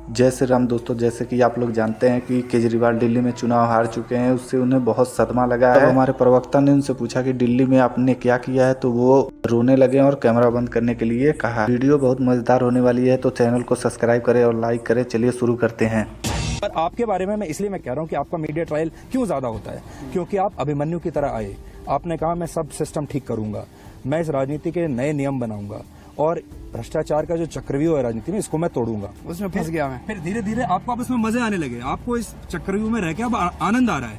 जय श्री राम दोस्तों, जैसे कि आप लोग जानते हैं कि केजरीवाल दिल्ली में चुनाव हार चुके हैं। उससे उन्हें बहुत सदमा लगा है। हमारे प्रवक्ता ने उनसे पूछा कि दिल्ली में आपने क्या किया है, तो वो रोने लगे और कैमरा बंद करने के लिए कहा। वीडियो बहुत मजेदार होने वाली है, तो चैनल को सब्सक्राइब करें और लाइक करें। चलिए शुरू करते हैं। पर आपके बारे में मैं इसलिए कह रहा हूं कि आपका मीडिया ट्रायल क्यों ज्यादा होता है, क्योंकि आप अभिमन्यु की तरह आए। आपने कहा मैं सब सिस्टम ठीक करूंगा, मैं इस राजनीति के नए नियम बनाऊंगा और भ्रष्टाचार का जो चक्रव्यूह है राजनीति में, इसको मैं तोड़ूंगा। उसमें फंस गया मैं। फिर धीरे धीरे आपको अब इसमें मजे आने लगे, आपको इस चक्रव्यूह में रह के अब आनंद आ रहा है।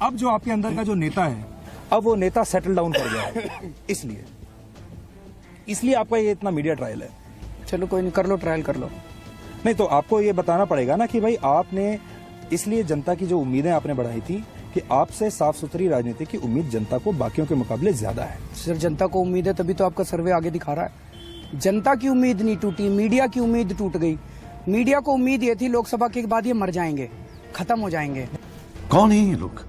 अब जो आपके अंदर का जो नेता है, अब वो नेता सेटल डाउन कर गया है। इसलिए आपका ये इतना मीडिया ट्रायल है। चलो कोई नहीं, कर लो ट्रायल कर लो। नहीं तो आपको ये बताना पड़ेगा ना कि भाई आपने इसलिए जनता की जो उम्मीदें आपने बढ़ाई थी कि आपसे साफ सुथरी राजनीति की उम्मीद जनता को बाकियों के मुकाबले ज्यादा है। सिर्फ जनता को उम्मीद है तभी तो आपका सर्वे आगे दिखा रहा है। जनता की उम्मीद नहीं टूटी, मीडिया की उम्मीद टूट गई। मीडिया को उम्मीद ये थी लोकसभा के बाद ये मर जाएंगे, खत्म हो जाएंगे। कौन है ये लोग,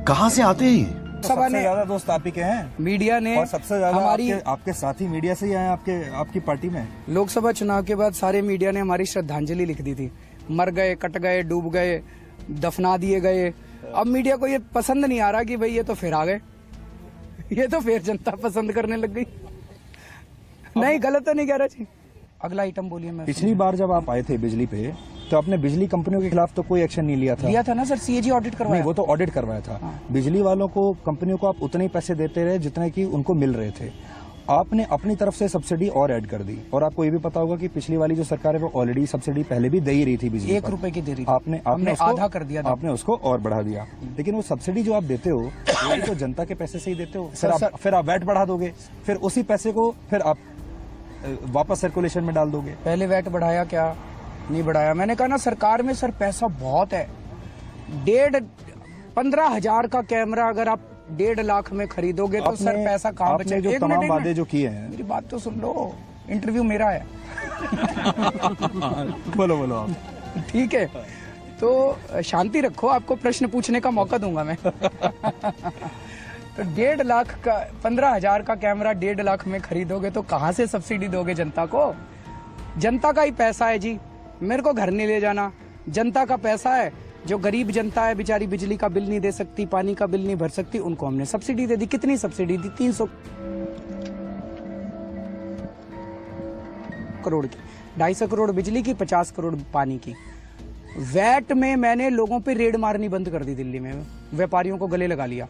कहां से आते हैं? सबसे ज्यादा दोस्त आप ही के हैं मीडिया ने, और सबसे ज्यादा हमारी आपके साथी मीडिया से ही आए आपकी पार्टी में। लोकसभा चुनाव के बाद सारे मीडिया ने हमारी श्रद्धांजलि लिख दी थी। मर गए, कट गए, डूब गए, दफना दिए गए। अब मीडिया को ये पसंद नहीं आ रहा कि भाई ये तो फिर आ गए, ये तो फिर जनता पसंद करने लग गई। नहीं, गलत तो नहीं कह रहा जी। अगला आइटम बोलिए। मैं पिछली बार जब आप आए थे बिजली पे, तो आपने बिजली कंपनियों के खिलाफ तो कोई एक्शन नहीं लिया था ना सर, सीएजी ऑडिट करवाया। नहीं, वो तो ऑडिट करवाया था। हाँ। बिजली वालों को, कंपनियों को आप उतने ही पैसे देते रहे जितने की उनको मिल रहे थे। आपने अपनी तरफ से सब्सिडी और ऐड कर दी। और आपको ये भी पता होगा कि पिछली वाली जो सरकार है वो ऑलरेडी सब्सिडी पहले भी दे ही रही थी बिजली 1 रुपए की दे रही थी। आपने आधा कर दिया था। आपने उसको और बढ़ा दिया। लेकिन वो सब्सिडी जो आप देते हो वो तो जनता के पैसे से ही देते हो। फिर आप वैट बढ़ा दोगे, फिर उसी पैसे को फिर आप वापस सर्कुलेशन में डाल दोगे। पहले वैट बढ़ाया क्या? नहीं बढ़ाया। मैंने कहा ना, सरकार में सर पैसा बहुत है। 15,000 का कैमरा अगर आप 1.5 लाख में खरीदोगे तो सर पैसा कहाँ बचेगा? जो तमाम वादे जो किए हैं, मेरी बात तो सुन लो, इंटरव्यू मेरा है। बोलो आप। ठीक है, तो शांति रखो, आपको प्रश्न पूछने का मौका दूंगा मैं। तो 1.5 लाख का, 15,000 का कैमरा 1.5 लाख में खरीदोगे तो कहाँ से सब्सिडी दोगे जनता को? जनता का ही पैसा है जी, मेरे को घर नहीं ले जाना। जनता का पैसा है, जो गरीब जनता है बेचारी, बिजली का बिल नहीं दे सकती, पानी का बिल नहीं भर सकती, उनको हमने सब्सिडी दे दी। कितनी सब्सिडी दी? 300 करोड़ की, 250 करोड़ बिजली की, 50 करोड़ पानी की। वैट में मैंने लोगों पे रेड मारनी बंद कर दी। दिल्ली में व्यापारियों को गले लगा लिया।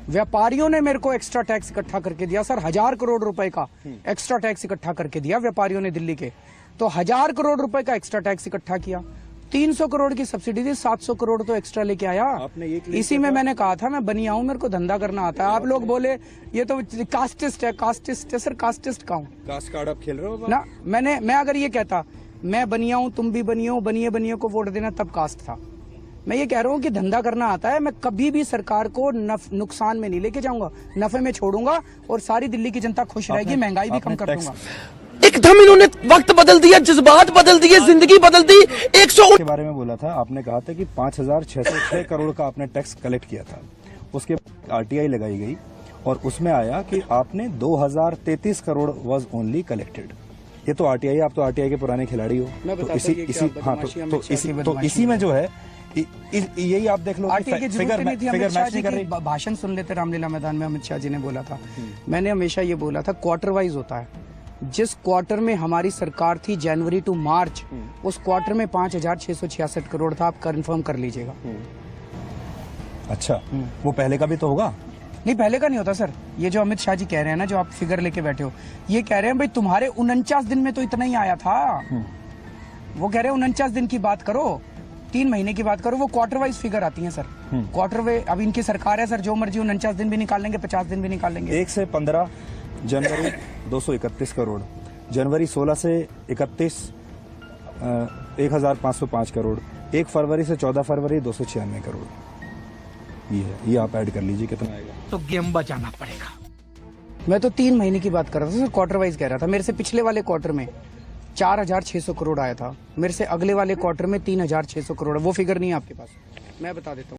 व्यापारियों ने मेरे को एक्स्ट्रा टैक्स इकट्ठा करके दिया सर, 1000 करोड़ रुपए का एक्स्ट्रा टैक्स इकट्ठा करके दिया व्यापारियों ने दिल्ली के। तो 1000 करोड़ रुपए का एक्स्ट्रा टैक्स इकट्ठा किया। 300 करोड़ की सब्सिडी थी, 700 करोड़ तो एक्स्ट्रा लेके आया। इसी में मैंने कहा था मैं बनिया हूं, मेरे को धंधा करना आता है। आप लोग बोले ये तो कास्टिस्ट है। कास्टिस्ट है सर, कास्टिस्ट का हूं। कास्ट कार्ड आप खेल रहे हो ना। मैं अगर ये कहता मैं बनिया हूं, तुम भी बनिए हो, बनिए को वोट देना, तब कास्ट था। मैं ये कह रहा हूँ कि धंधा करना आता है। मैं कभी भी सरकार को नुकसान में नहीं लेके जाऊंगा, नफे में छोड़ूंगा और सारी दिल्ली की जनता खुश रहेगी, महंगाई भी कम कर दूंगा। एकदम इन्होंने वक्त बदल दिया, जज्बात बदल दिए, जिंदगी बदल दी। 100 के बारे में बोला था आपने, कहा था कि 5,606 करोड़ का आपने टैक्स कलेक्ट किया था। उसके आरटीआई लगाई गई और उसमें आया कि आपने 2033 करोड़ वाज ओनली कलेक्टेड। ये तो आरटीआई, आप तो आरटीआई के पुराने खिलाड़ी हो। तो इसी में जो है यही आप देख लो। आरटीआई की जरूरत नहीं थी। अमित शाह जी की भाषण सुन लेते रामलीला मैदान में। अमित शाह जी ने बोला था, मैंने हमेशा ये बोला था, क्वार्टर वाइज होता है। जिस क्वार्टर में हमारी सरकार थी जनवरी टू मार्च, उस क्वार्टर में 5,666 करोड़ था। आप कंफर्म कर लीजिएगा। अच्छा, वो पहले का भी तो होगा? नहीं, पहले का नहीं होता सर। ये जो अमित शाह जी कह रहे हैं ना, जो आप फिगर लेके बैठे हो, ये कह रहे हैं भाई तुम्हारे 49 दिन में तो इतना ही आया था। वो कह रहे हैं 49 दिन की बात करो, 3 महीने की बात करो। वो क्वार्टर वाइज फिगर आती है सर। क्वार्टर वे, अब इनकी सरकार है सर, जो मर्जी 49 दिन भी निकाल लेंगे, 50 दिन भी निकाल लेंगे। 1 से 15 जनवरी 231 करोड़, जनवरी 16 से 31 1505 करोड़, 1 फरवरी से 14 फरवरी 296 करोड़। ये आप ऐड कर लीजिए कितना आएगा। तो गेम बचाना पड़ेगा। मैं तो 3 महीने की बात कर रहा था सर, क्वार्टर वाइज कह रहा था। मेरे से पिछले वाले क्वार्टर में 4,600 करोड़ आया था, मेरे से अगले वाले क्वार्टर में 3,600 करोड़। वो फिगर नहीं है आपके पास, मैं बता देता हूँ।